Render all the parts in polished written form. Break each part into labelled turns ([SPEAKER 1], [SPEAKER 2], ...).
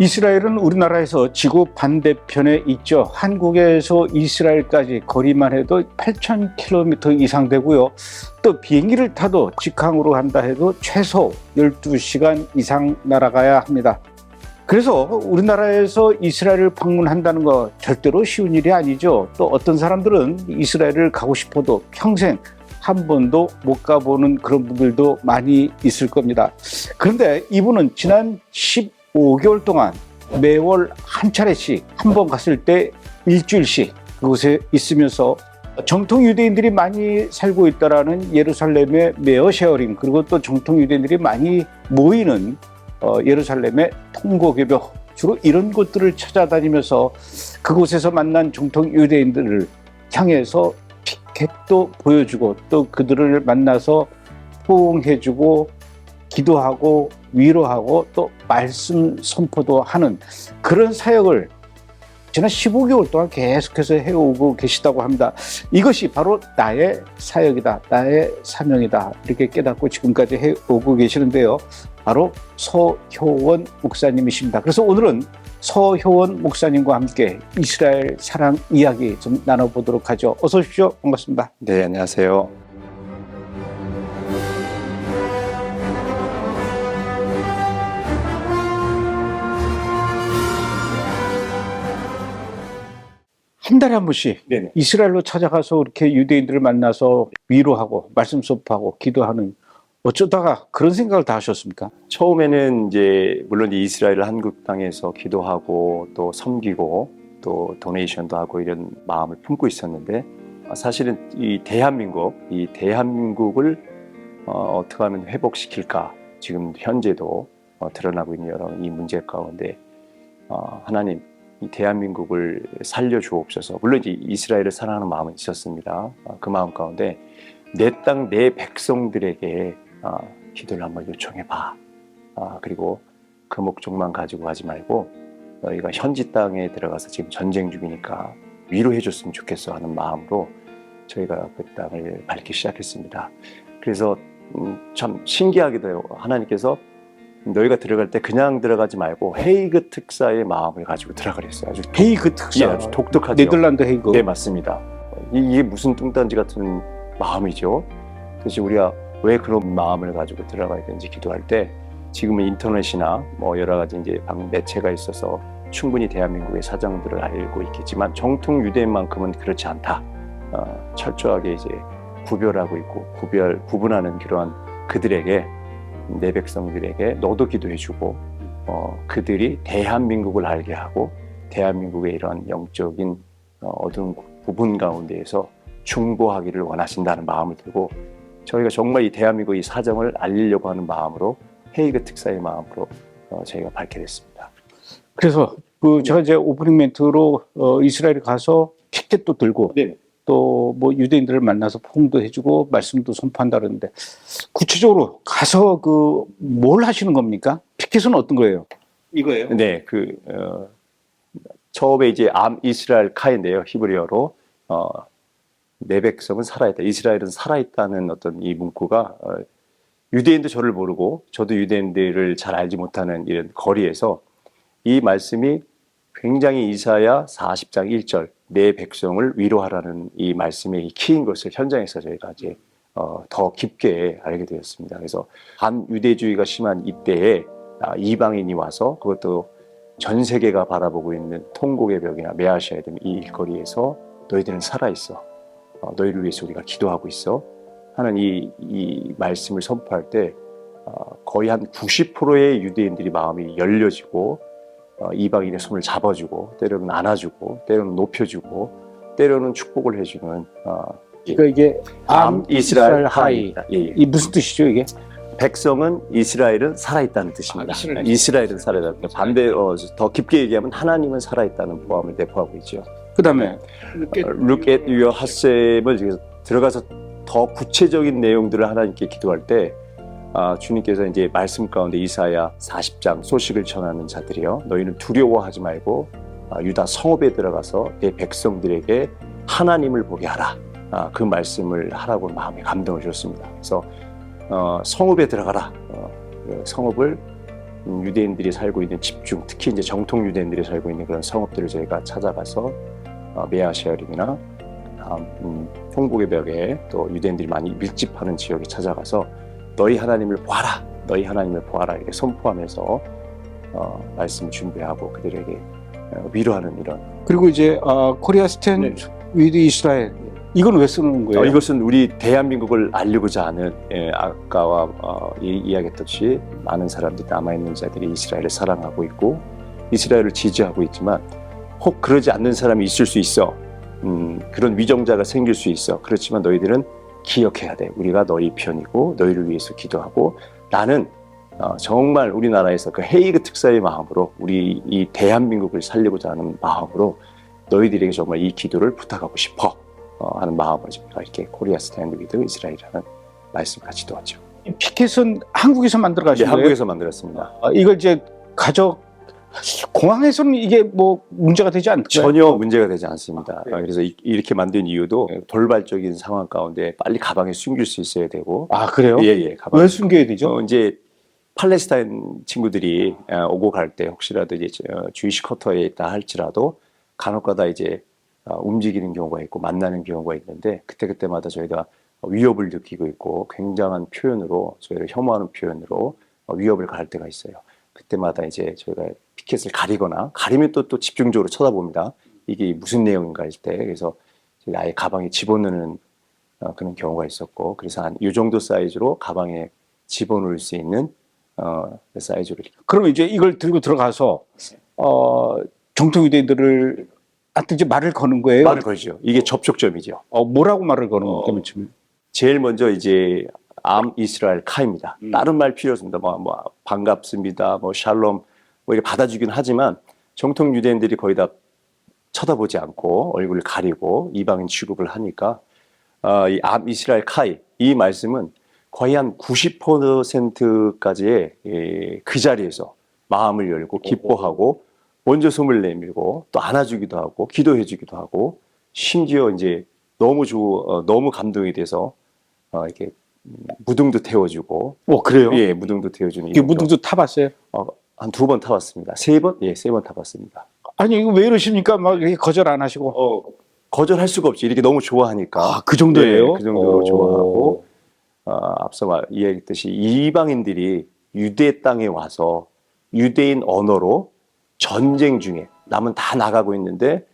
[SPEAKER 1] 이스라엘은 우리나라에서 지구 반대편에 있죠. 한국에서 이스라엘까지 거리만 해도 8,000km 이상 되고요. 또 비행기를 타도 직항으로 한다 해도 최소 12시간 이상 날아가야 합니다. 그래서 우리나라에서 이스라엘을 방문한다는 거 절대로 쉬운 일이 아니죠. 또 어떤 사람들은 이스라엘을 가고 싶어도 평생 한 번도 못 가보는 그런 분들도 많이 있을 겁니다. 그런데 이분은 지난 15개월 동안 매월 한 차례씩 한 번 갔을 때 일주일씩 그곳에 있으면서 정통 유대인들이 많이 살고 있다라는 예루살렘의 메어 쉐어링, 그리고 또 정통 유대인들이 많이 모이는 예루살렘의 통곡의 벽, 주로 이런 곳들을 찾아다니면서 그곳에서 만난 정통 유대인들을 향해서 피켓도 보여주고 또 그들을 만나서 호응해주고 기도하고 위로하고 또 말씀 선포도 하는 그런 사역을 지난 15개월 동안 계속해서 해오고 계시다고 합니다. 이것이 바로 나의 사역이다, 나의 사명이다, 이렇게 깨닫고 지금까지 해오고 계시는데요. 바로 서효원 목사님이십니다. 그래서 오늘은 서효원 목사님과 함께 이스라엘 사랑 이야기 좀 나눠보도록 하죠. 어서 오십시오. 반갑습니다.
[SPEAKER 2] 네, 안녕하세요.
[SPEAKER 1] 한 달에 한 번씩
[SPEAKER 2] 네네.
[SPEAKER 1] 이스라엘로 찾아가서 이렇게 유대인들을 만나서 위로하고 말씀 선포하고 기도하는, 어쩌다가 그런 생각을 다 하셨습니까?
[SPEAKER 2] 처음에는 이제 물론 이스라엘 한국 땅에서 기도하고 또 섬기고 또 도네이션도 하고 이런 마음을 품고 있었는데, 사실은 이 대한민국을 어떻게 하면 회복시킬까, 지금 현재도 드러나고 있는 여러 이 문제 가운데 하나님, 이 대한민국을 살려주옵소서. 물론 이제 이스라엘을 사랑하는 마음은 있었습니다. 그 마음 가운데 내 땅, 내 백성들에게 기도를 한번 요청해봐. 그리고 그 목적만 가지고 가지 말고 너희가 현지 땅에 들어가서 지금 전쟁 중이니까 위로해줬으면 좋겠어 하는 마음으로 저희가 그 땅을 밟기 시작했습니다. 그래서 참 신기하게도 하나님께서 너희가 들어갈 때 그냥 들어가지 말고 헤이그 특사의 마음을 가지고 들어가랬어요. 아주
[SPEAKER 1] 헤이그 특사.
[SPEAKER 2] 예, 아주 독특하죠.
[SPEAKER 1] 네덜란드 헤이그.
[SPEAKER 2] 네, 맞습니다. 이게 무슨 뚱딴지 같은 마음이죠. 그래서 우리가 왜 그런 마음을 가지고 들어가야 되는지 기도할 때, 지금은 인터넷이나 뭐 여러 가지 이제 매체가 있어서 충분히 대한민국의 사정들을 알고 있겠지만 정통 유대인만큼은 그렇지 않다. 철저하게 이제 구별하고 있고 구분하는 그러한 그들에게, 내 백성들에게 너도 기도해주고 그들이 대한민국을 알게 하고 대한민국의 이러한 영적인 어두운 부분 가운데에서 중보하기를 원하신다는 마음을 들고, 저희가 정말 이 대한민국의 사정을 알리려고 하는 마음으로, 헤이그 특사의 마음으로 저희가 밝게 됐습니다.
[SPEAKER 1] 그래서 제가 이제 오프닝 멘트로 이스라엘에 가서 피켓도 들고
[SPEAKER 2] 네.
[SPEAKER 1] 또 뭐 유대인들을 만나서 포옹도 해주고 말씀도 선포한다 그러는데, 구체적으로 가서 뭘 하시는 겁니까? 피켓은 어떤 거예요? 이거예요?
[SPEAKER 2] 네, 처음에 이제 암 이스라엘 카인데요, 히브리어로 내 백성은 살아있다, 이스라엘은 살아있다는 어떤 이 문구가 유대인도 저를 모르고 저도 유대인들을 잘 알지 못하는 이런 거리에서 이 말씀이 굉장히 이사야 40장 1절 내 백성을 위로하라는 이 말씀의 키인 것을 현장에서 저희가 이제 더 깊게 알게 되었습니다. 그래서 반유대주의가 심한 이때에 이방인이 와서, 그것도 전 세계가 바라보고 있는 통곡의 벽이나 메아시아에 된 이 일거리에서 너희들은 살아있어, 너희를 위해서 우리가 기도하고 있어 하는 이 말씀을 선포할 때 거의 한 90%의 유대인들이 마음이 열려지고 이방인의 손을 잡아주고, 때로는 안아주고, 때로는 높여주고, 때로는 축복을 해주는
[SPEAKER 1] 그러니까 이게
[SPEAKER 2] 암 이스라엘 하이.
[SPEAKER 1] 이 무슨 뜻이죠 이게?
[SPEAKER 2] 백성은 이스라엘은 살아있다는 뜻입니다. 이스라엘은 살아있다. 반대 더 깊게 얘기하면 하나님은 살아있다는 포함을 내포하고 있죠.
[SPEAKER 1] 그다음에
[SPEAKER 2] Look at your heart을 들어가서 더 구체적인 내용들을 하나님께 기도할 때, 주님께서 이제 말씀 가운데 이사야 40장 소식을 전하는 자들이요, 너희는 두려워하지 말고 유다 성읍에 들어가서 내 백성들에게 하나님을 보게 하라. 그 말씀을 하라고 마음에 감동을 줬습니다. 그래서 성읍에 들어가라. 성읍을 유대인들이 살고 있는 집중, 특히 이제 정통 유대인들이 살고 있는 그런 성읍들을 저희가 찾아가서 메아쉐어림이나 홍복의 벽에 또 유대인들이 많이 밀집하는 지역에 찾아가서 너희 하나님을 보아라, 너희 하나님을 보아라 이렇게 선포하면서 말씀을 준비하고 그들에게 위로하는 이런.
[SPEAKER 1] 그리고 이제 코리아 스탠드 위드 이스라엘 이건 왜 쓰는 거예요?
[SPEAKER 2] 이것은 우리 대한민국을 알리고자 하는 아까와 이야기했듯이 많은 사람들이 남아있는 자들이 이스라엘을 사랑하고 있고 이스라엘을 지지하고 있지만 혹 그러지 않는 사람이 있을 수 있어. 그런 위정자가 생길 수 있어. 그렇지만 너희들은 기억해야 돼. 우리가 너희 편이고 너희를 위해서 기도하고 나는 정말 우리나라에서 그 헤이그 특사의 마음으로 우리 이 대한민국을 살리고자 하는 마음으로 너희들에게 정말 이 기도를 부탁하고 싶어 하는 마음으로 제가 이렇게 코리아 스탠드 위드 이스라엘이라는 말씀까지 도왔죠.
[SPEAKER 1] 피켓은 한국에서 만들어 가신 거예요?
[SPEAKER 2] 한국에서 만들었습니다.
[SPEAKER 1] 이걸 이제 공항에서는 이게 뭐 문제가 되지 않을까요?
[SPEAKER 2] 전혀 문제가 되지 않습니다. 그래서 이렇게 만든 이유도 돌발적인 상황 가운데 빨리 가방에 숨길 수 있어야 되고.
[SPEAKER 1] 그래요?
[SPEAKER 2] 예.
[SPEAKER 1] 왜 숨겨야 되죠?
[SPEAKER 2] 이제 팔레스타인 친구들이 오고 갈 때 혹시라도 이제 주이시 쿼터에 있다 할지라도 간혹가다 이제 움직이는 경우가 있고 만나는 경우가 있는데 그때마다 저희가 위협을 느끼고 있고 굉장한 표현으로 저희를 혐오하는 표현으로 위협을 가할 때가 있어요. 그때마다 이제 저희가 피켓을 가리면 또 집중적으로 쳐다봅니다. 이게 무슨 내용인가 할 때 그래서 아예 가방에 집어넣는 그런 경우가 있었고 그래서 한 이 정도 사이즈로 가방에 집어넣을 수 있는 사이즈로.
[SPEAKER 1] 그러면 이제 이걸 들고 들어가서 정통 유대인들을 이제 말을 거는 거예요?
[SPEAKER 2] 말을 걸죠. 이게 접촉점이죠.
[SPEAKER 1] 뭐라고 말을 거는 겁니까?
[SPEAKER 2] 제일 먼저 이제 암 이스라엘 카입니다. 다른 말 필요 없습니다. 뭐 반갑습니다. 뭐 샬롬 뭐 이렇게 받아주긴 하지만 정통 유대인들이 거의 다 쳐다보지 않고 얼굴을 가리고 이방인 취급을 하니까 이 암 이스라엘 카이 이 말씀은 거의 한 90%까지의 그 자리에서 마음을 열고 기뻐하고 먼저 손을 내밀고 또 안아주기도 하고 기도해주기도 하고 심지어 이제 너무 감동이 돼서 이렇게 무등도 태워주고.
[SPEAKER 1] 그래요?
[SPEAKER 2] 예, 무등도 태워주는.
[SPEAKER 1] 이게 무등도 타봤어요?
[SPEAKER 2] 한 2번 타봤습니다. 3번? 예, 3번 타봤습니다.
[SPEAKER 1] 아니 이거 왜 이러십니까? 막 이렇게 거절 안 하시고.
[SPEAKER 2] 거절할 수가 없지. 이렇게 너무 좋아하니까.
[SPEAKER 1] 그 정도예요?
[SPEAKER 2] 네, 그 정도로 좋아하고. 앞서 이야기했듯이 이방인들이 유대 땅에 와서 유대인 언어로 전쟁 중에 남은 다 나가고 있는데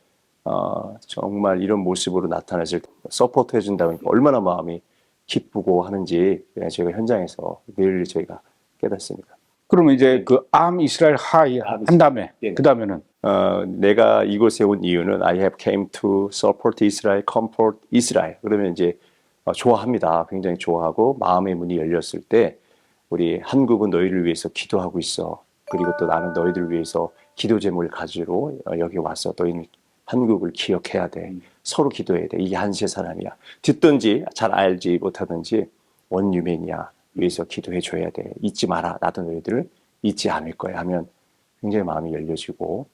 [SPEAKER 2] 정말 이런 모습으로 나타났을 때 서포트 해준다고 하니까 얼마나 마음이 기쁘고 하는지 저희가 현장에서 늘 저희가 깨닫습니다.
[SPEAKER 1] 그러면 이제 그 암 이스라엘 하이 한 다음에 그 다음에는
[SPEAKER 2] 내가 이곳에 온 이유는 I have came to support Israel, comfort Israel. 그러면 이제 좋아합니다. 굉장히 좋아하고 마음의 문이 열렸을 때 우리 한국은 너희를 위해서 기도하고 있어. 그리고 또 나는 너희들 위해서 기도 제목을 가지러 여기 와서 너희는 한국을 기억해야 돼. 서로 기도해야 돼. 이게 한시의 사람이야. 듣든지 잘 알지 못하든지 원유맨이야. 위해서 기도해 줘야 돼. 잊지 마라. 나도 너희들을 잊지 않을 거야 하면 굉장히 마음이 열려지고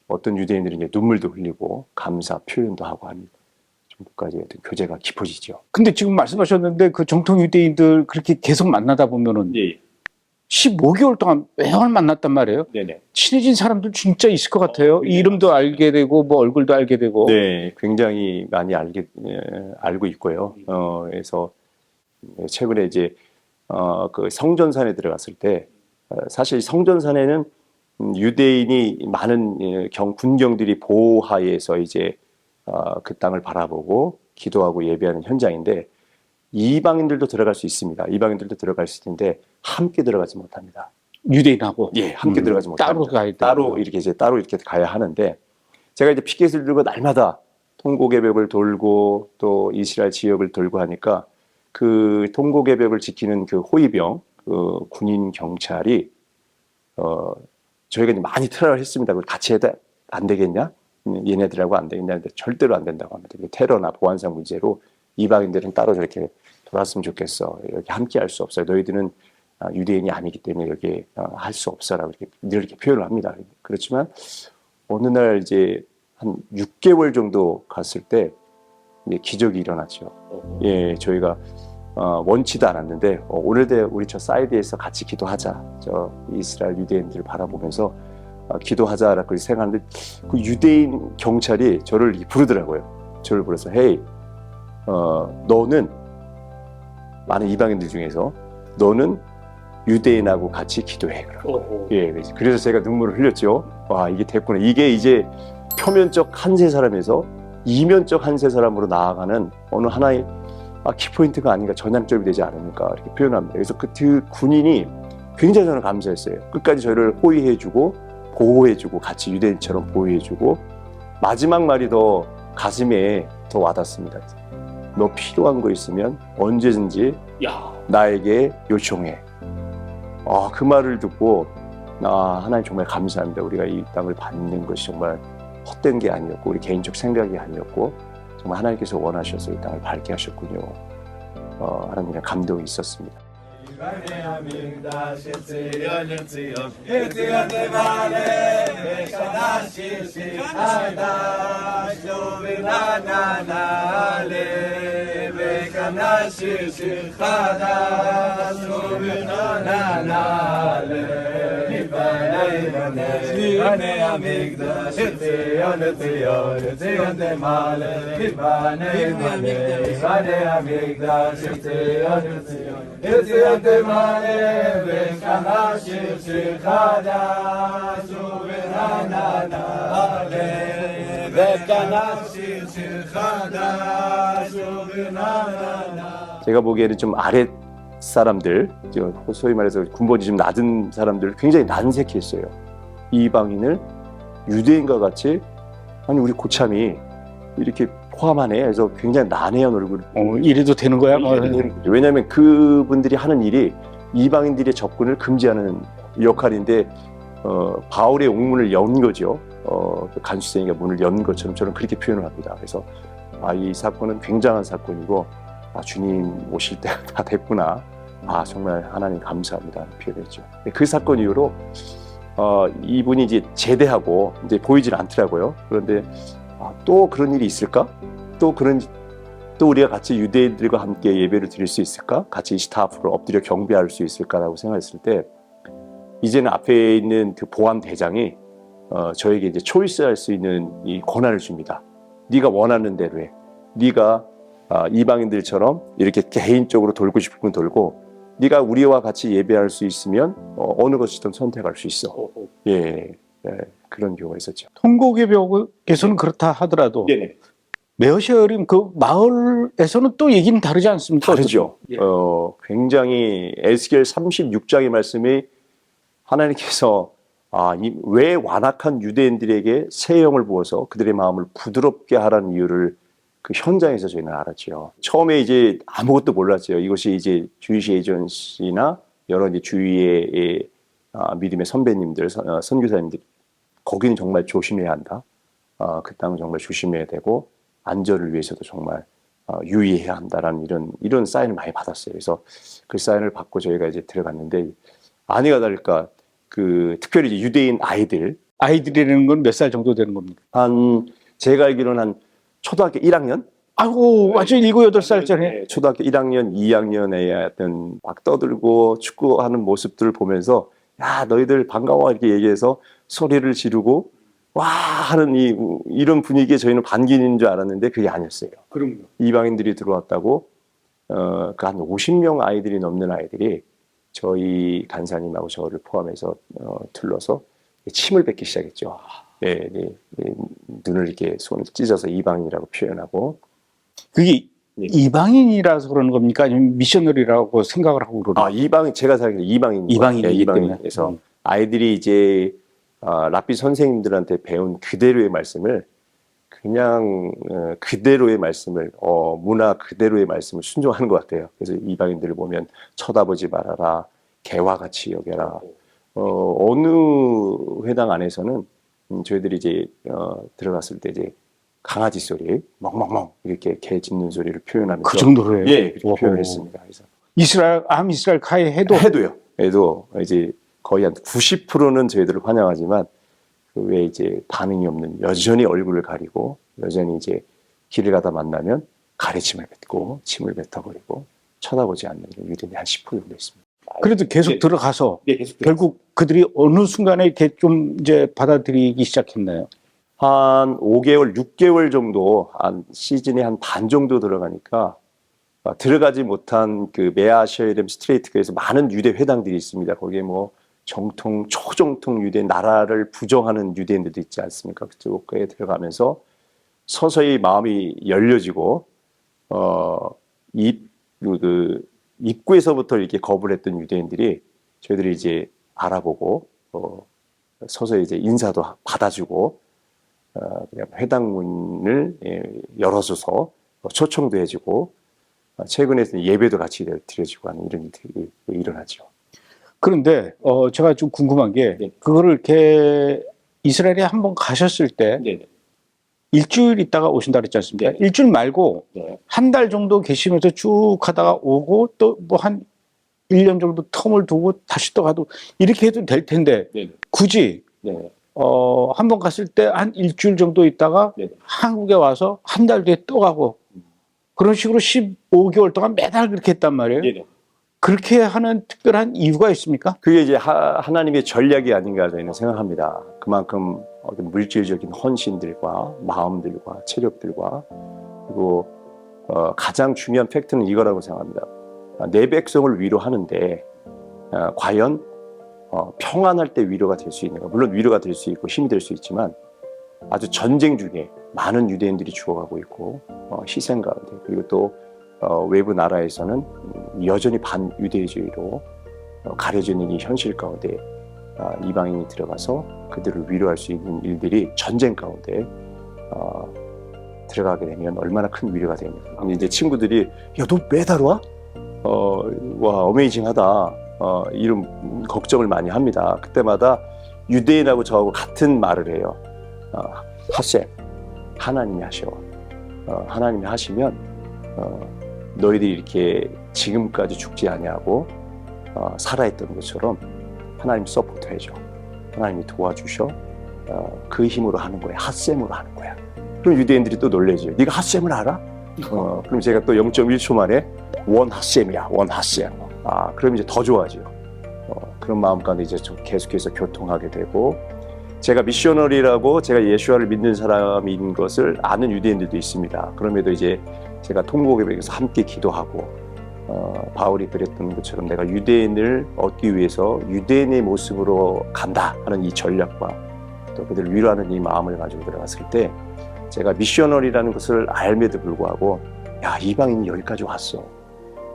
[SPEAKER 2] 어떤 유대인들은 이제 눈물도 흘리고 감사 표현도 하고 하는 정도까지 어떤 교제가 깊어지죠.
[SPEAKER 1] 근데 지금 말씀하셨는데 그 정통 유대인들 그렇게 계속 만나다 보면은 15개월 동안 매월 만났단 말이에요.
[SPEAKER 2] 네네.
[SPEAKER 1] 친해진 사람들 진짜 있을 것 같아요. 이름도 알게 되고 뭐 얼굴도 알게 되고.
[SPEAKER 2] 네, 굉장히 많이 알고 있고요. 그래서 최근에 이제 그 성전산에 들어갔을 때 사실 성전산에는 유대인이 많은 군경들이 보호하에서 이제 그 땅을 바라보고 기도하고 예배하는 현장인데 이방인들도 들어갈 수 있습니다. 이방인들도 들어갈 수 있는데 함께 들어가지 못합니다.
[SPEAKER 1] 유대인하고
[SPEAKER 2] 예, 함께 들어가지 못합니다.
[SPEAKER 1] 따로 가야 돼.
[SPEAKER 2] 따로 이렇게 가야 하는데 제가 이제 피켓을 들고 날마다 통곡의 벽을 돌고 또 이스라엘 지역을 돌고 하니까 그 통곡의 벽을 지키는 그 호위병, 그 군인 경찰이 저희가 이제 많이 트라이를 했습니다. 그걸 같이 해도 안 되겠냐? 얘네들하고 안 되겠냐? 근데 절대로 안 된다고 합니다. 테러나 보안상 문제로 이방인들은 따로 저렇게 돌았으면 좋겠어. 이렇게 함께 할 수 없어요. 너희들은 유대인이 아니기 때문에 여기 할 수 없어라고 늘 이렇게 표현을 합니다. 그렇지만 어느 날 이제 한 6개월 정도 갔을 때 기적이 일어났죠. 예, 저희가 원치도 않았는데 오늘도 우리 저 사이드에서 같이 기도하자. 저 이스라엘 유대인들을 바라보면서 기도하자라고 생각하는데 그 유대인 경찰이 저를 부르더라고요. 저를 불러서 헤이, 너는 많은 이방인들 중에서 너는 유대인하고 같이 기도해. 예, 그래서 제가 눈물을 흘렸죠. 와, 이게 됐구나. 이게 이제 표면적 한세 사람에서 이면적 한세 사람으로 나아가는 어느 하나의 키포인트가 아닌가, 전향점이 되지 않습니까? 이렇게 표현합니다. 그래서 그 군인이 굉장히 저는 감사했어요. 끝까지 저를 호의해주고 보호해주고 같이 유대인처럼 보호해주고 마지막 말이 더 가슴에 더 와닿습니다. 너 필요한 거 있으면 언제든지 나에게 요청해. 그 말을 듣고 하나님 정말 감사합니다. 우리가 이 땅을 받는 것이 정말 헛된 게 아니었고 우리 개인적 생각이 아니었고 정말 하나님께서 원하셔서 이 땅을 밝게 하셨군요. 하나님의 감동이 있었습니다. 제가 보기에는 좀 아랫 사람들, 소위 말해서 군번이 좀 낮은 사람들 굉장히 난색했어요. 이방인을 유대인과 같이 아니 우리 고참이 이렇게 포함하네 해서 굉장히 난해한 얼굴.
[SPEAKER 1] 이래도 되는 거야?
[SPEAKER 2] 왜냐하면 그분들이 하는 일이 이방인들의 접근을 금지하는 역할인데 바울의 옥문을 연 거죠. 간수생이가 문을 연 것처럼 저는 그렇게 표현을 합니다. 그래서 이 사건은 굉장한 사건이고 주님 오실 때가 다 됐구나. 정말 하나님 감사합니다. 표현했죠. 그 사건 이후로 이분이 이제 제대하고 이제 보이질 않더라고요. 그런데 또 그런 일이 있을까? 또 우리가 같이 유대인들과 함께 예배를 드릴 수 있을까? 같이 이시타 앞으로 엎드려 경배할 수 있을까라고 생각했을 때 이제는 앞에 있는 그 보안 대장이 저에게 이제 초이스할 수 있는 이 권한을 줍니다. 네가 원하는 대로 해. 네가 이방인들처럼 이렇게 개인적으로 돌고 싶으면 돌고 네가 우리와 같이 예배할 수 있으면 어느 것이든 선택할 수 있어. 예, 그런 경우가 있었죠.
[SPEAKER 1] 통곡의벽에서는 그렇다 하더라도
[SPEAKER 2] 네네.
[SPEAKER 1] 메어시어림 그 마을에서는 또 얘기는 다르지 않습니까?
[SPEAKER 2] 다르죠. 굉장히 에스겔 36장의 말씀이 하나님께서 왜 완악한 유대인들에게 새 영을 부어서 그들의 마음을 부드럽게 하라는 이유를 그 현장에서 저희는 알았죠. 처음에 이제 아무것도 몰랐죠. 이것이 이제 주이시 에이전시나 여러 이제 주위의 믿음의 선배님들, 선교사님들, 거기는 정말 조심해야 한다. 그 땅은 정말 조심해야 되고 안전을 위해서도 정말 유의해야 한다라는 이런 사인을 많이 받았어요. 그래서 그 사인을 받고 저희가 이제 들어갔는데 아니가 다를까 특별히 이제 유대인
[SPEAKER 1] 아이들이라는 건 몇 살 정도 되는 겁니까?
[SPEAKER 2] 제가 알기로는 한 초등학교 1학년?
[SPEAKER 1] 아이고, 완전 7, 8살짜리.
[SPEAKER 2] 네, 초등학교 1학년, 2학년에 어떤 막 떠들고 축구하는 모습들을 보면서 야, 너희들 반가워 이렇게 얘기해서 소리를 지르고 와 하는 이런 분위기에 저희는 반기는 줄 알았는데 그게 아니었어요.
[SPEAKER 1] 그럼요.
[SPEAKER 2] 이방인들이 들어왔다고 그 한 50명 아이들이 넘는 아이들이 저희 간사님하고 저를 포함해서 둘러서 침을 뱉기 시작했죠. 네, 눈을 이렇게 손을 찢어서 이방인이라고 표현하고.
[SPEAKER 1] 그게 이방인이라서 그러는 겁니까? 아니면 미셔너리라고 생각을 하고 그러는
[SPEAKER 2] 이방인, 제가 생각해도 이방인이기 때문에. 그래서 아이들이 이제 랍비 선생님들한테 배운 그대로의 말씀을 그냥 그대로의 말씀을 문화 그대로의 말씀을 순종하는 것 같아요. 그래서 이방인들을 보면 쳐다보지 말아라, 개와 같이 여겨라. 어느 회당 안에서는 저희들이 이제 들어갔을 때 이제 강아지 소리, 멍멍멍 이렇게 개 짖는 소리를 표현하면서
[SPEAKER 1] 그 정도로 해요.
[SPEAKER 2] 예, 그렇게 표현했습니다. 그래서
[SPEAKER 1] 이스라엘 카이
[SPEAKER 2] 해도 이제 거의 한 90%는 저희들을 환영하지만 그 외에 이제 반응이 없는 여전히 얼굴을 가리고 여전히 이제 길을 가다 만나면 가래침을 뱉고 침을 뱉어버리고 쳐다보지 않는 유대인이 한 10% 정도 있습니다.
[SPEAKER 1] 그래도 계속
[SPEAKER 2] 네.
[SPEAKER 1] 들어가서
[SPEAKER 2] 네, 계속
[SPEAKER 1] 결국 그들이 어느 순간에 이렇게 좀 이제 받아들이기 시작했나요?
[SPEAKER 2] 한 5개월, 6개월 정도, 한 시즌에 한 반 정도 들어가니까 들어가지 못한 그 메아셔에렘 스트레이트에서 많은 유대 회당들이 있습니다. 거기에 뭐 정통, 초정통 유대인, 나라를 부정하는 유대인들도 있지 않습니까? 그쪽에 들어가면서 서서히 마음이 열려지고, 입구에서부터 이렇게 거부를 했던 유대인들이 저희들이 이제 알아보고, 서서히 이제 인사도 받아주고, 그냥 회당문을 열어줘서 초청도 해주고, 최근에는 예배도 같이 드려주고 하는 이런 일이 일어나죠.
[SPEAKER 1] 그런데 제가 좀 궁금한 게
[SPEAKER 2] 네.
[SPEAKER 1] 그거를 이렇게 이스라엘에 한번 가셨을 때
[SPEAKER 2] 네.
[SPEAKER 1] 일주일 있다가 오신다 그랬지 않습니까?
[SPEAKER 2] 네.
[SPEAKER 1] 일주일 말고
[SPEAKER 2] 네.
[SPEAKER 1] 한 달 정도 계시면서 쭉 하다가 오고 또 뭐 한 1년 정도 텀을 두고 다시 또 가도 이렇게 해도 될 텐데
[SPEAKER 2] 네.
[SPEAKER 1] 굳이
[SPEAKER 2] 네.
[SPEAKER 1] 한 번 갔을 때 한 일주일 정도 있다가
[SPEAKER 2] 네.
[SPEAKER 1] 한국에 와서 한 달 뒤에 또 가고 그런 식으로 15개월 동안 매달 그렇게 했단 말이에요.
[SPEAKER 2] 네.
[SPEAKER 1] 그렇게 하는 특별한 이유가 있습니까?
[SPEAKER 2] 그게 이제 하나님의 전략이 아닌가 저희는 생각합니다. 그만큼 어떤 물질적인 헌신들과 마음들과 체력들과 그리고 가장 중요한 팩트는 이거라고 생각합니다. 내 백성을 위로하는데 과연 평안할 때 위로가 될 수 있는가? 물론 위로가 될 수 있고 힘이 될 수 있지만 아주 전쟁 중에 많은 유대인들이 죽어가고 있고 희생 가운데 그리고 또 외부 나라에서는 여전히 반유대주의로 가려지는 이 현실 가운데 이방인이 들어가서 그들을 위로할 수 있는 일들이 전쟁 가운데 들어가게 되면 얼마나 큰 위로가 됩니까? 이제 친구들이 야, 너 매달 와? 와, 어메이징하다. 이런 걱정을 많이 합니다. 그때마다 유대인하고 저하고 같은 말을 해요. 하셈, 하나님이 하셔. 하나님이 하시면 너희들이 이렇게 지금까지 죽지 아니하고 살아있던 것처럼 하나님 서포트 해줘. 하나님이 도와주셔. 그 힘으로 하는 거야. 핫셈으로 하는 거야. 그럼 유대인들이 또 놀래죠. 네가 핫셈을 알아? 그럼 제가 또 0.1초 만에 원 핫셈이야. 원 핫셈. 그럼 이제 더 좋아져. 그런 마음 가운데 이제 좀 계속해서 교통하게 되고 제가 미셔너리라고 제가 예수와를 믿는 사람인 것을 아는 유대인들도 있습니다. 그럼에도 이제 제가 통곡에서 함께 기도하고 바울이 그랬던 것처럼 내가 유대인을 얻기 위해서 유대인의 모습으로 간다 하는 이 전략과 또 그들을 위로하는 이 마음을 가지고 들어갔을 때 제가 미셔너리라는 것을 알매도 불구하고 야, 이방인이 여기까지 왔어.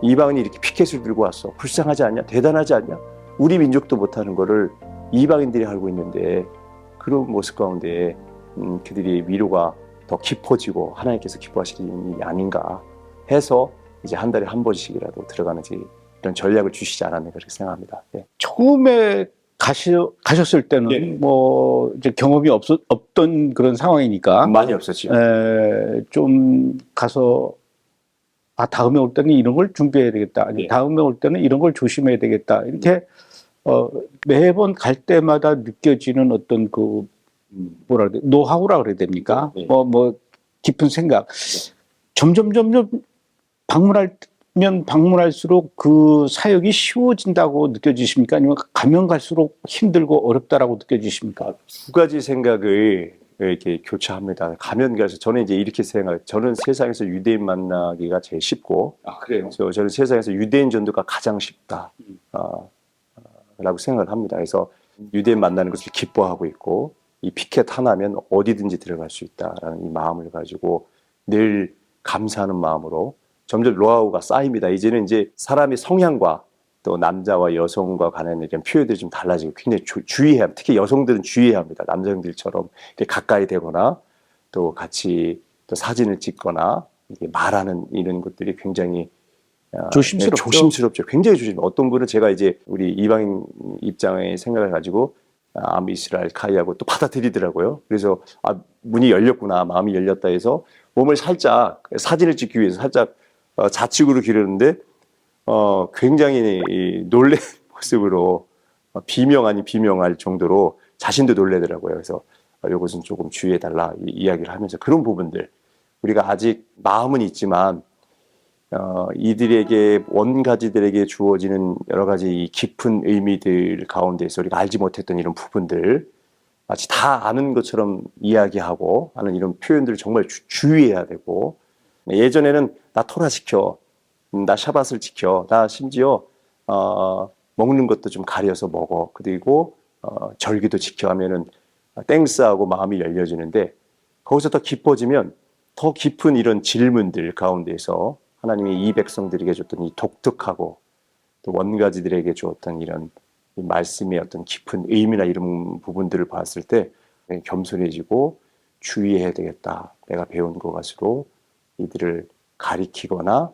[SPEAKER 2] 이방인이 이렇게 피켓을 들고 왔어. 불쌍하지 않냐? 대단하지 않냐? 우리 민족도 못하는 거를 이방인들이 알고 있는데 그런 모습 가운데 그들이 위로가 더 깊어지고 하나님께서 기뻐하시는 일이 아닌가 해서 이제 한 달에 한 번씩이라도 들어가는지 이런 전략을 주시지 않았나 그렇게 생각합니다. 네.
[SPEAKER 1] 처음에 가셨을 때는
[SPEAKER 2] 네.
[SPEAKER 1] 뭐 이제 경험이 없던 그런 상황이니까
[SPEAKER 2] 많이 없었죠.
[SPEAKER 1] 좀 가서 다음에 올 때는 이런 걸 준비해야 되겠다. 아니,
[SPEAKER 2] 네.
[SPEAKER 1] 다음에 올 때는 이런 걸 조심해야 되겠다. 이렇게 매번 갈 때마다 느껴지는 어떤 그 뭐라 그래야 돼? 노하우라 그래야 됩니까?
[SPEAKER 2] 네.
[SPEAKER 1] 뭐 깊은 생각. 점점 방문하면 방문할수록 그 사역이 쉬워진다고 느껴지십니까? 아니면 가면 갈수록 힘들고 어렵다라고 느껴지십니까?
[SPEAKER 2] 두 가지 생각을 이렇게 교차합니다. 가면 가서 저는 이제 이렇게 저는 세상에서 유대인 만나기가 제일 쉽고,
[SPEAKER 1] 그래요?
[SPEAKER 2] 저는 세상에서 유대인 전도가 가장 쉽다. 라고 생각을 합니다. 그래서 유대인 만나는 것을 기뻐하고 있고 이 피켓 하나면 어디든지 들어갈 수 있다라는 이 마음을 가지고 늘 감사하는 마음으로 점점 노하우가 쌓입니다. 이제는 이제 사람의 성향과 또 남자와 여성과 관한 이런 표현들이 좀 달라지고 굉장히 주의해야 합니다. 특히 여성들은 주의해야 합니다. 남성들처럼 이렇게 가까이 되거나 또 같이 또 사진을 찍거나 이렇게 말하는 이런 것들이 굉장히
[SPEAKER 1] 조심스럽죠.
[SPEAKER 2] 조심스럽죠. 굉장히 조심. 어떤 분은 제가 이제 우리 이방인 입장의 생각을 가지고 이스라엘 카이하고 또 받아들이더라고요. 그래서 문이 열렸구나, 마음이 열렸다 해서 몸을 살짝 사진을 찍기 위해서 살짝 좌측으로 기르는데 굉장히 놀란 모습으로 비명 아닌 비명할 정도로 자신도 놀래더라고요. 그래서 이것은 조금 주의해달라 이야기를 하면서 그런 부분들 우리가 아직 마음은 있지만 이들에게 원가지들에게 주어지는 여러 가지 이 깊은 의미들 가운데서 우리가 알지 못했던 이런 부분들 마치 다 아는 것처럼 이야기하고 하는 이런 표현들을 정말 주의해야 되고 예전에는 나 토라 지켜, 나 샤밧을 지켜, 나 심지어 먹는 것도 좀 가려서 먹어 그리고 절기도 지켜 하면은 땡스하고 마음이 열려지는데 거기서 더 깊어지면 더 깊은 이런 질문들 가운데서 하나님이 이 백성들에게 줬던 이 독특하고 또 원가지들에게 주었던 이런 이 말씀의 어떤 깊은 의미나 이런 부분들을 봤을 때 겸손해지고 주의해야 되겠다. 내가 배운 것으로 이들을 가리키거나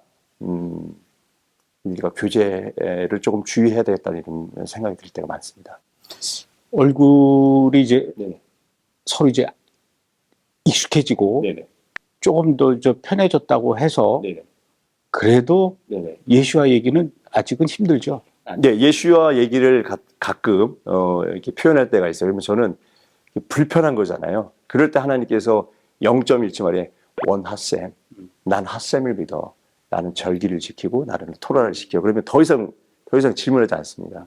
[SPEAKER 2] 우리가 교제를 조금 주의해야 되겠다는 이런 생각이 들 때가 많습니다.
[SPEAKER 1] 얼굴이 이제
[SPEAKER 2] 네네.
[SPEAKER 1] 서로 이제 익숙해지고
[SPEAKER 2] 네네.
[SPEAKER 1] 조금 더 편해졌다고 해서
[SPEAKER 2] 네네.
[SPEAKER 1] 그래도
[SPEAKER 2] 네네.
[SPEAKER 1] 예수와 얘기는 아직은 힘들죠.
[SPEAKER 2] 네, 예수와 얘기를 가끔 이렇게 표현할 때가 있어요. 그러면 저는 불편한 거잖아요. 그럴 때 하나님께서 0.1초 만에 원 핫셈, 난 핫셈을 믿어. 나는 절기를 지키고 나는 토라를 지켜. 그러면 더 이상 질문하지 않습니다.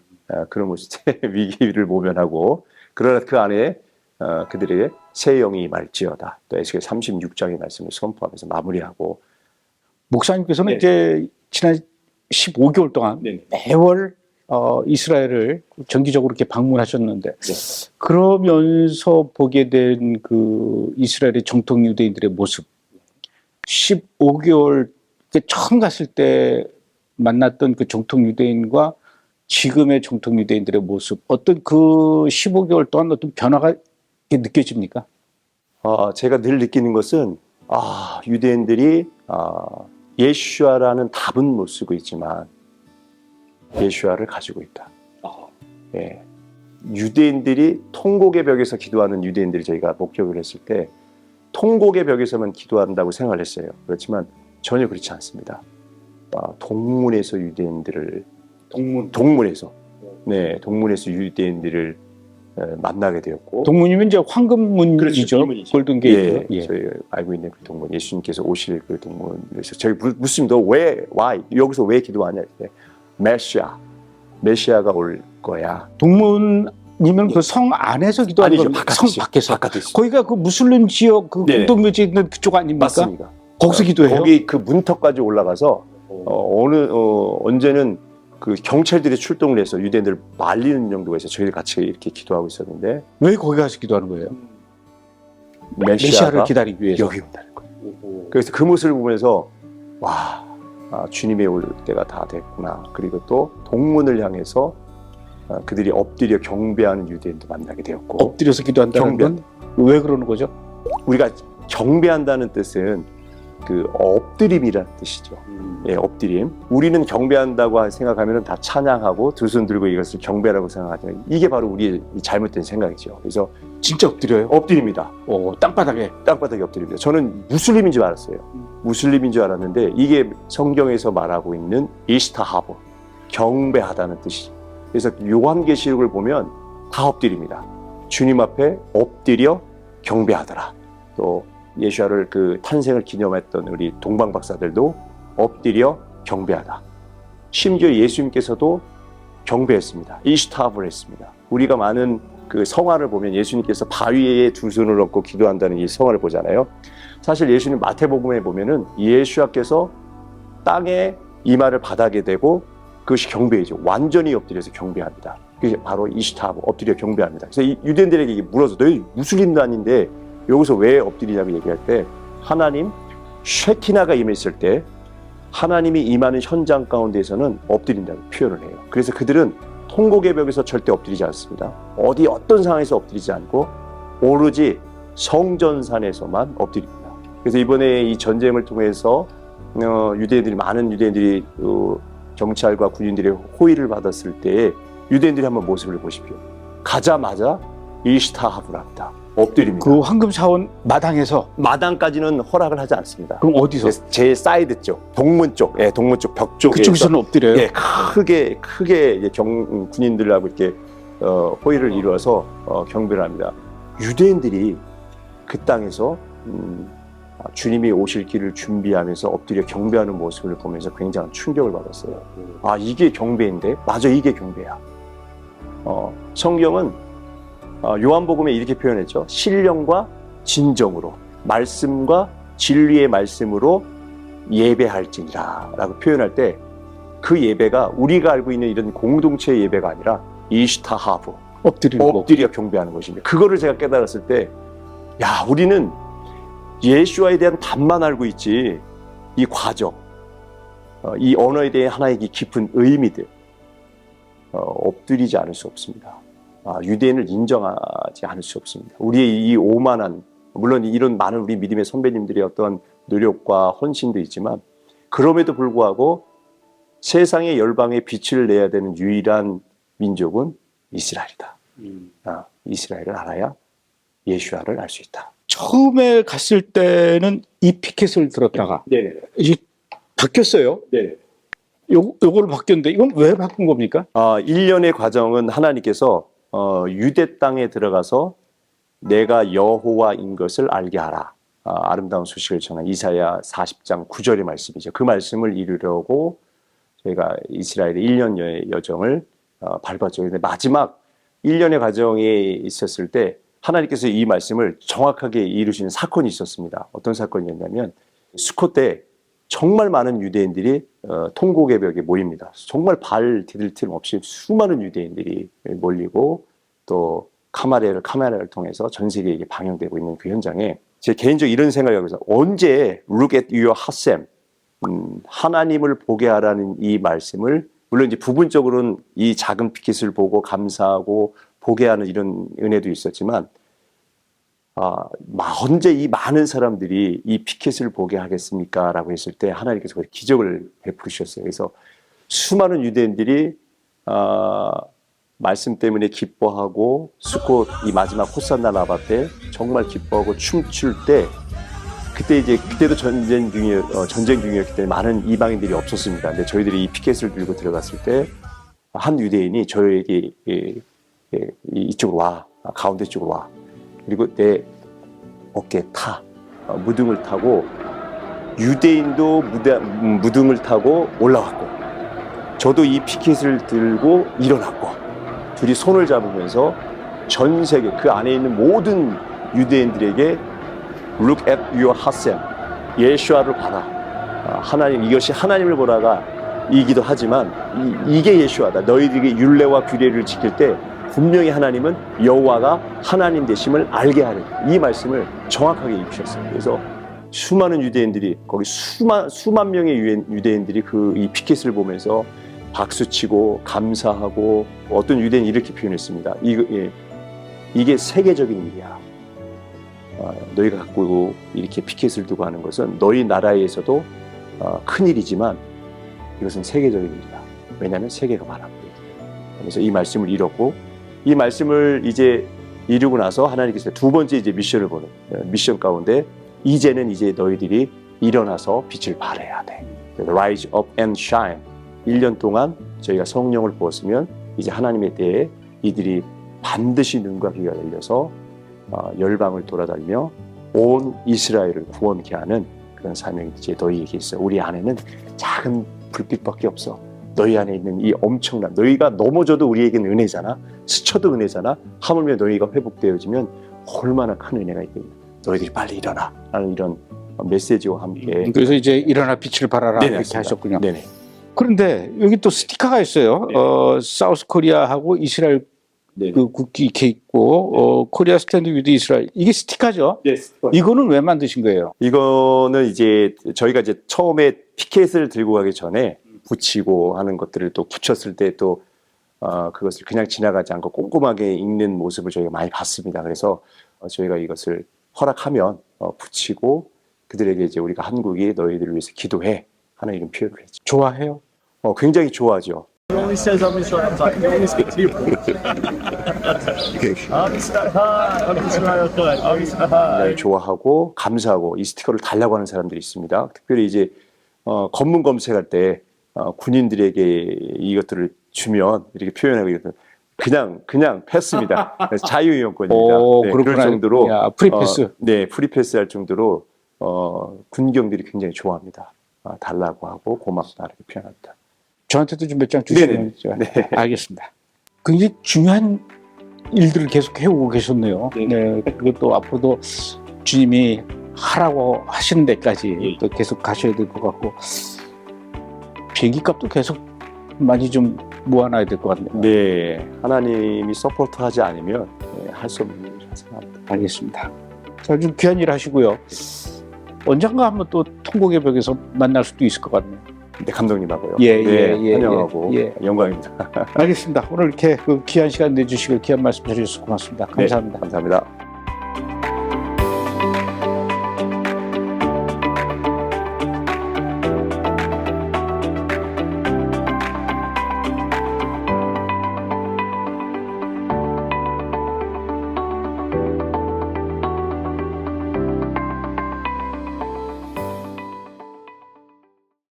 [SPEAKER 2] 그런 모습에 위기를 모면하고 그러나 그 안에 그들에게 새 영이 임할지어다. 또 에스겔 36장의 말씀을 선포하면서 마무리하고
[SPEAKER 1] 목사님께서는
[SPEAKER 2] 네.
[SPEAKER 1] 이제 지난 15개월 동안
[SPEAKER 2] 네.
[SPEAKER 1] 매월 이스라엘을 정기적으로 이렇게 방문하셨는데
[SPEAKER 2] 네.
[SPEAKER 1] 그러면서 보게 된 그 이스라엘의 정통 유대인들의 모습 15개월 처음 갔을 때 만났던 그 정통 유대인과 지금의 정통 유대인들의 모습 어떤 그 15개월 동안 어떤 변화가 느껴집니까?
[SPEAKER 2] 제가 늘 느끼는 것은 유대인들이 예슈아라는 답은 못 쓰고 있지만 예슈아를 가지고 있다. 예. 유대인들이 통곡의 벽에서 기도하는 유대인들이 저희가 목격을 했을 때 통곡의 벽에서만 기도한다고 생각을 했어요. 그렇지만 전혀 그렇지 않습니다. 동문에서 유대인들을 동문에서 유대인들을 만나게 되었고
[SPEAKER 1] 동문이면 이제 황금문이죠.
[SPEAKER 2] 그렇죠.
[SPEAKER 1] 골든게이트.
[SPEAKER 2] 예, 저희 알고 있는 그 동문, 예수님께서 오실 그 동문에서 저희 묻습니다. 여기서 왜 기도하냐 할 때 메시아가 올 거야.
[SPEAKER 1] 동문이면 그 성 안에서 기도하는
[SPEAKER 2] 아니죠.
[SPEAKER 1] 겁니까? 성 밖에서.
[SPEAKER 2] 바깥에 있어요.
[SPEAKER 1] 거기가 그 무슬림 지역 그
[SPEAKER 2] 네.
[SPEAKER 1] 공동묘지 있는 그쪽 아닙니까?
[SPEAKER 2] 맞습니다.
[SPEAKER 1] 거기서 기도해요?
[SPEAKER 2] 거기 그 문턱까지 올라가서 언제는 그 경찰들이 출동을 해서 유대인들을 말리는 정도가 있어요. 저희들 같이 이렇게 기도하고 있었는데
[SPEAKER 1] 왜 거기 가서 기도하는 거예요?
[SPEAKER 2] 메시아가
[SPEAKER 1] 메시아를 기다리기 위해서.
[SPEAKER 2] 여기 온다는 거예요. 그래서 그 모습을 보면서 주님이 올 때가 다 됐구나. 그리고 또 동문을 향해서 그들이 엎드려 경배하는 유대인도 만나게 되었고
[SPEAKER 1] 엎드려서 기도한다는 건 왜 그러는 거죠?
[SPEAKER 2] 우리가 경배한다는 뜻은 그 엎드림이라는 뜻이죠. 예, 엎드림. 우리는 경배한다고 생각하면 다 찬양하고 두 손 들고 이것을 경배라고 생각하지만 이게 바로 우리의 잘못된 생각이죠. 그래서
[SPEAKER 1] 진짜 엎드려요?
[SPEAKER 2] 엎드립니다.
[SPEAKER 1] 땅바닥에.
[SPEAKER 2] 땅바닥에 엎드립니다. 저는 무슬림인 줄 알았어요. 무슬림인 줄 알았는데 이게 성경에서 말하고 있는 이스타하보, 경배하다는 뜻이죠. 그래서 요한계시록을 보면 다 엎드립니다. 주님 앞에 엎드려 경배하더라. 또 예수아를 그 탄생을 기념했던 우리 동방 박사들도 엎드려 경배하다. 심지어 예수님께서도 경배했습니다. 이스타합을 했습니다. 우리가 많은 그 성화를 보면 예수님께서 바위에 두 손을 얹고 기도한다는 이 성화를 보잖아요. 사실 예수님 마태복음에 보면은 예수아께서 땅에 이마를 바닥에 대고 그것이 경배이죠. 완전히 엎드려서 경배합니다. 그게 바로 이스타합, 엎드려 경배합니다. 그래서 이 유대인들에게 물어서 너희 무슬림도 아닌데 여기서 왜 엎드리냐고 얘기할 때 하나님 쉐키나가 임했을 때 하나님이 임하는 현장 가운데에서는 엎드린다고 표현을 해요. 그래서 그들은 통곡의 벽에서 절대 엎드리지 않습니다. 어떤 상황에서 엎드리지 않고 오로지 성전산에서만 엎드립니다. 그래서 이번에 이 전쟁을 통해서 많은 유대인들이 경찰과 군인들의 호의를 받았을 때 유대인들이 한번 모습을 보십시오. 가자마자 이스타합을 합니다. 엎드립니다.
[SPEAKER 1] 그 황금 사원 마당에서.
[SPEAKER 2] 마당까지는 허락을 하지 않습니다.
[SPEAKER 1] 그럼 어디서?
[SPEAKER 2] 제 사이드 쪽, 동문 쪽, 동문 쪽 벽 쪽에서
[SPEAKER 1] 그쪽에서는 엎드려요?
[SPEAKER 2] 예, 크게 이제 군인들하고 이렇게 호의를 이루어서 경배를 합니다. 유대인들이 그 땅에서 주님이 오실 길을 준비하면서 엎드려 경배하는 모습을 보면서 굉장한 충격을 받았어요. 아, 이게 경배인데? 맞아, 이게 경배야. 성경은 요한복음에 이렇게 표현했죠. 신령과 진정으로, 말씀과 진리의 말씀으로 예배할지니라 라고 표현할 때 그 예배가 우리가 알고 있는 이런 공동체의 예배가 아니라 이슈타하부, 엎드려 경배하는 것입니다. 그거를 제가 깨달았을 때, 야, 우리는 예수와에 대한 답만 알고 있지, 이 과정, 이 언어에 대해 하나의 깊은 의미들, 엎드리지 않을 수 없습니다. 유대인을 인정하지 않을 수 없습니다. 우리의 이 오만한, 물론 이런 많은 우리 믿음의 선배님들의 어떤 노력과 헌신도 있지만, 그럼에도 불구하고 세상의 열방에 빛을 내야 되는 유일한 민족은 이스라엘이다. 이스라엘을 알아야 예수아를 알 수 있다.
[SPEAKER 1] 처음에 갔을 때는 이 피켓을 들었다가
[SPEAKER 2] 네.
[SPEAKER 1] 이제 바뀌었어요.
[SPEAKER 2] 네.
[SPEAKER 1] 요거를 바뀌었는데 이건 왜 바꾼 겁니까?
[SPEAKER 2] 1년의 과정은 하나님께서 유대 땅에 들어가서 내가 여호와인 것을 알게 하라. 아름다운 소식을 전한 이사야 40장 9절의 말씀이죠. 그 말씀을 이루려고 저희가 이스라엘의 1년여의 여정을 밟았죠. 그런데 마지막 1년의 과정에 있었을 때 하나님께서 이 말씀을 정확하게 이루시는 사건이 있었습니다. 어떤 사건이었냐면 수코 때 정말 많은 유대인들이 통곡의 벽에 모입니다. 정말 발 디딜 틈 없이 수많은 유대인들이 몰리고 또 카메라를 통해서 전 세계에 방영되고 있는 그 현장에 제 개인적으로 이런 생각이 들어서 언제 look at your 하셈, 하나님을 보게 하라는 이 말씀을 물론 이제 부분적으로는 이 작은 피켓을 보고 감사하고 보게 하는 이런 은혜도 있었지만 언제 이 많은 사람들이 이 피켓을 보게 하겠습니까? 라고 했을 때 하나님께서 기적을 베푸셨어요. 그래서 수많은 유대인들이 말씀 때문에 기뻐하고 수꽃 이 마지막 호산나 라바 때 정말 기뻐하고 춤출 때 그때도 전쟁 중이었기 때문에 많은 이방인들이 없었습니다. 근데 저희들이 이 피켓을 들고 들어갔을 때 한 유대인이 저에게 이쪽으로 와, 가운데 쪽으로 와. 그리고 내 어깨에 타, 무등을 타고 유대인도 무등을 타고 올라왔고 저도 이 피켓을 들고 일어났고 둘이 손을 잡으면서 전 세계 그 안에 있는 모든 유대인들에게 Look at your 하셈, 예수아를 봐라. 하나님, 이것이 하나님을 보라가 이기도 하지만 이게 예수아다. 너희들에게 율례와 규례를 지킬 때 분명히 하나님은 여호와가 하나님 되심을 알게 하는 이 말씀을 정확하게 입히셨어요. 그래서 수많은 유대인들이 거기 수만 명의 유대인들이 그 이 피켓을 보면서 박수치고 감사하고 어떤 유대인이 이렇게 표현했습니다. 이게 세계적인 일이야. 너희가 갖고 이렇게 피켓을 두고 하는 것은 너희 나라에서도 큰 일이지만 이것은 세계적인 일이다. 왜냐하면 세계가 바라보고 있다. 그래서 이 말씀을 이뤘고 이 말씀을 이제 이루고 나서 하나님께서 두 번째 이제 미션을 보는 미션 가운데 이제는 너희들이 일어나서 빛을 발해야 돼. Rise up and shine. 1년 동안 저희가 성령을 부었으면 이제 하나님에 대해 이들이 반드시 눈과 귀가 열려서 열방을 돌아다니며 온 이스라엘을 구원케 하는 그런 사명이 이제 너희에게 있어. 우리 안에는 작은 불빛밖에 없어. 너희 안에 있는 이 엄청난, 너희가 넘어져도 우리에게는 은혜잖아. 스쳐도 은혜잖아. 하물며 너희가 회복되어지면 얼마나 큰 은혜가 있겠냐. 너희들이 빨리 일어나 라는 이런 메시지와 함께.
[SPEAKER 1] 그래서 이제 일어나 빛을 발하라
[SPEAKER 2] 네네,
[SPEAKER 1] 이렇게
[SPEAKER 2] 맞습니다.
[SPEAKER 1] 하셨군요.
[SPEAKER 2] 네네.
[SPEAKER 1] 그런데 여기 또 스티커가 있어요.
[SPEAKER 2] 네.
[SPEAKER 1] 사우스 코리아하고 이스라엘
[SPEAKER 2] 네.
[SPEAKER 1] 그 국기 이렇게 있고 코리아 스탠드 위드 이스라엘 이게 스티커죠.
[SPEAKER 2] 네.
[SPEAKER 1] 이거는 왜 만드신 거예요?
[SPEAKER 2] 이거는 이제 저희가 이제 처음에 피켓을 들고 가기 전에 붙이고 하는 것들을 또 붙였을 때 또 그것을 그냥 지나가지 않고 꼼꼼하게 읽는 모습을 저희가 많이 봤습니다. 그래서 저희가 이것을 허락하면 붙이고 그들에게 이제 우리가 한국이 너희들을 위해서 기도해 하는 이런 표현을 했죠.
[SPEAKER 1] 좋아해요?
[SPEAKER 2] 굉장히 좋아하죠.
[SPEAKER 3] He only says I'm Israel. I can only speak to you. I'm Israel.
[SPEAKER 2] 네, 좋아하고 감사하고 이 스티커를 달라고 하는 사람들이 있습니다. 특별히 이제 검문 검색할 때 군인들에게 이것들을 주면 이렇게 표현하고 그냥 패스입니다. 자유이용권입니다.
[SPEAKER 1] 오,
[SPEAKER 2] 네,
[SPEAKER 1] 그렇구나.
[SPEAKER 2] 그럴 정도로
[SPEAKER 1] 야, 프리패스.
[SPEAKER 2] 네, 프리패스할 정도로 군경들이 굉장히 좋아합니다. 달라고 하고 고맙다 이렇게 표현합니다.
[SPEAKER 1] 저한테도 좀 몇 장 주시면.
[SPEAKER 2] 네.
[SPEAKER 1] 알겠습니다. 굉장히 중요한 일들을 계속 해오고 계셨네요. 네. 그것도 앞으로도 주님이 하라고 하시는 데까지 또 계속 가셔야 될 것 같고, 비행기 값도 계속 많이 좀 모아놔야 될 것 같네요.
[SPEAKER 2] 네, 하나님이 서포트하지 않으면 할 수 없는 일이라 생각합니다.
[SPEAKER 1] 알겠습니다. 자, 좀 귀한 일 하시고요. 언젠가 한번 또 통곡의 벽에서 만날 수도 있을 것 같네요.
[SPEAKER 2] 네, 감독님하고요.
[SPEAKER 1] 예,
[SPEAKER 2] 환영하고
[SPEAKER 1] 예.
[SPEAKER 2] 영광입니다.
[SPEAKER 1] 알겠습니다. 오늘 이렇게 그 귀한 시간 내주시고 귀한 말씀 해주셔서 고맙습니다. 감사합니다.
[SPEAKER 2] 네, 감사합니다.